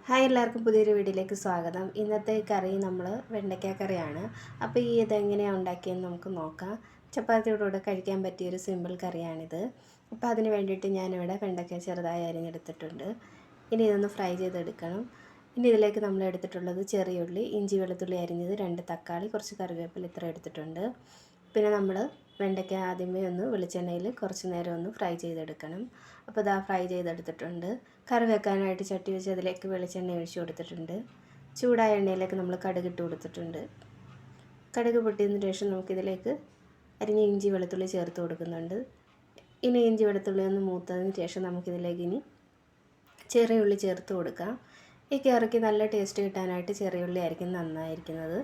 Hi എല്ലാവർക്കും പുതിയൊരു വീഡിയോയിലേക്ക് സ്വാഗതം. ഇന്നത്തെ കറി നമ്മൾ വെണ്ടയ്ക്ക കറിയാണ്. അപ്പോൾ ഇതെങ്ങനെയാണ് ഉണ്ടാക്കിയെന്ന് നമുക്ക് നോക്കാം. ചപ്പാത്തിയോടുകൂടെ കഴിക്കാൻ പറ്റിയൊരു സിമ്പിൾ കറിയാണിത്. അപ്പോൾ അതിന് വേണ്ടിയിട്ട് ഞാനിവിടെ വെണ്ടയ്ക്ക ചെറുതായി അരിഞ്ഞെടുത്തിട്ടുണ്ട്. ഇനി ഇതൊന്ന് ഫ്രൈ ചെയ്തെടുക്കണം. ഇനി ഇതിലേക്ക് നമ്മൾ എടുത്തിട്ടുള്ളത് ചെറിയ ഉള്ളി, ഇഞ്ചി വെളുത്തുള്ളി അരിഞ്ഞത്, 2 തക്കാളി, കുറച്ച് കറിവേപ്പില ഇത്ര എടുത്തിട്ടുണ്ട്. പിന്നെ നമ്മൾ വെണ്ടയ്ക്ക ആദ്യമേ ഒന്ന് വെളിച്ചെണ്ണയിൽ കുറച്ച് നേരം ഒന്ന് ഫ്രൈ ചെയ്തെടുക്കണം. അപ്പോൾ ഇതാ ഫ്രൈ ചെയ്തെടുത്തിട്ടുണ്ട്. കറി വെക്കാനായിട്ട് ചട്ടി വെച്ച് അതിലേക്ക് വെളിച്ചെണ്ണ ഒഴിച്ച് കൊടുത്തിട്ടുണ്ട്. ചൂടായ എണ്ണയിലേക്ക് നമ്മൾ കടുക് ഇട്ട് കൊടുത്തിട്ടുണ്ട്. കടുക് പൊട്ടിയതിന് ശേഷം നമുക്കിതിലേക്ക് അരിഞ്ഞ ഇഞ്ചി വെളുത്തുള്ളി ചേർത്ത് കൊടുക്കുന്നുണ്ട്. ഇനി ഇഞ്ചി വെളുത്തുള്ളി ഒന്ന് മൂത്തതിന് ശേഷം നമുക്കിതിലേക്ക് ഇനി ചെറിയ ഉള്ളി ചേർത്ത് കൊടുക്കാം. ഈ കറിക്ക് നല്ല ടേസ്റ്റ് കിട്ടാനായിട്ട് ചെറിയ ഉള്ളി ആയിരിക്കും നന്നായിരിക്കുന്നത്.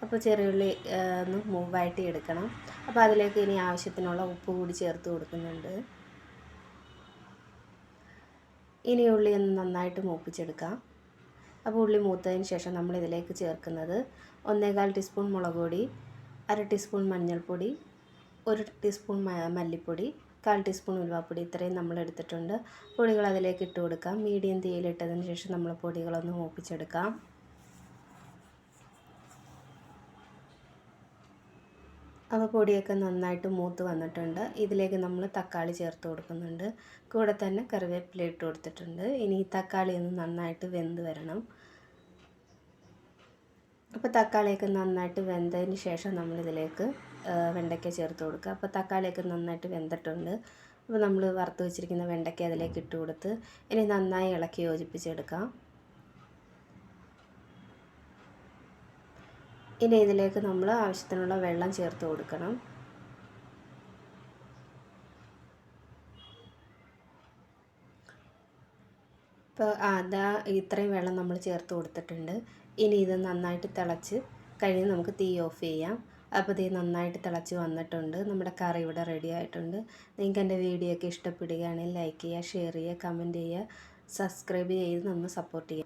അപ്പോൾ ചെറിയ ഉള്ളി ഒന്ന് വഴറ്റിയെടുക്കണം. അപ്പോൾ അതിലേക്ക് ഇനി ആവശ്യത്തിനുള്ള ഉപ്പ് കൂടി ചേർത്ത് കൊടുക്കുന്നുണ്ട്. ഇനി ഉള്ളി ഒന്ന് നന്നായിട്ട് മൂപ്പിച്ചെടുക്കാം. അപ്പോൾ ഉള്ളി മൂത്തതിന് ശേഷം നമ്മൾ ഇതിലേക്ക് ചേർക്കുന്നത് 1/4 ടീസ്പൂൺ മുളക് പൊടി, 1/2 ടീസ്പൂൺ മഞ്ഞൾപ്പൊടി, 1 ടീസ്പൂൺ മല്ലിപ്പൊടി, 1/4 ടീസ്പൂൺ ഉലുവാപ്പൊടി ഇത്രയും നമ്മൾ എടുത്തിട്ടുണ്ട്. പൊടികൾ അതിലേക്ക് ഇട്ട് കൊടുക്കാം. മീഡിയം തീയിലിട്ടതിന് ശേഷം നമ്മൾ പൊടികളൊന്ന് മൂപ്പിച്ചെടുക്കാം. അപ്പോൾ പൊടിയൊക്കെ നന്നായിട്ട് മൂത്ത് വന്നിട്ടുണ്ട്. ഇതിലേക്ക് നമ്മൾ തക്കാളി ചേർത്ത് കൊടുക്കുന്നുണ്ട്. കൂടെ തന്നെ കറിവേപ്പില ഇട്ട് കൊടുത്തിട്ടുണ്ട്. ഇനി ഈ തക്കാളി ഒന്ന് നന്നായിട്ട് വെന്ത് വരണം. അപ്പോൾ തക്കാളിയൊക്കെ നന്നായിട്ട് വെന്തതിന് ശേഷം നമ്മളിതിലേക്ക് വെണ്ടയ്ക്ക ചേർത്ത് കൊടുക്കുക. അപ്പോൾ തക്കാളിയൊക്കെ നന്നായിട്ട് വെന്തിട്ടുണ്ട്. അപ്പോൾ നമ്മൾ വറുത്ത് വെച്ചിരിക്കുന്ന വെണ്ടയ്ക്ക അതിലേക്ക് ഇട്ട് കൊടുത്ത് ഇനി നന്നായി ഇളക്കി യോജിപ്പിച്ചെടുക്കാം. ഇനി ഇതിലേക്ക് നമ്മൾ ആവശ്യത്തിനുള്ള വെള്ളം ചേർത്ത് കൊടുക്കണം. ഇപ്പോൾ ഇത്രയും വെള്ളം നമ്മൾ ചേർത്ത് കൊടുത്തിട്ടുണ്ട്. ഇനി ഇത് നന്നായിട്ട് തിളച്ച് കഴിഞ്ഞ് നമുക്ക് തീ ഓഫ് ചെയ്യാം. അപ്പോൾ ഇത് നന്നായിട്ട് തിളച്ച് വന്നിട്ടുണ്ട്. നമ്മുടെ കറി ഇവിടെ റെഡി ആയിട്ടുണ്ട്. നിങ്ങൾക്ക് എൻ്റെ വീഡിയോ ഒക്കെ ഇഷ്ടപ്പെടുകയാണെങ്കിൽ ലൈക്ക് ചെയ്യുക, ഷെയർ ചെയ്യുക, കമൻറ്റ് ചെയ്യുക, സബ്സ്ക്രൈബ് ചെയ്ത് നമ്മൾ സപ്പോർട്ട് ചെയ്യുക.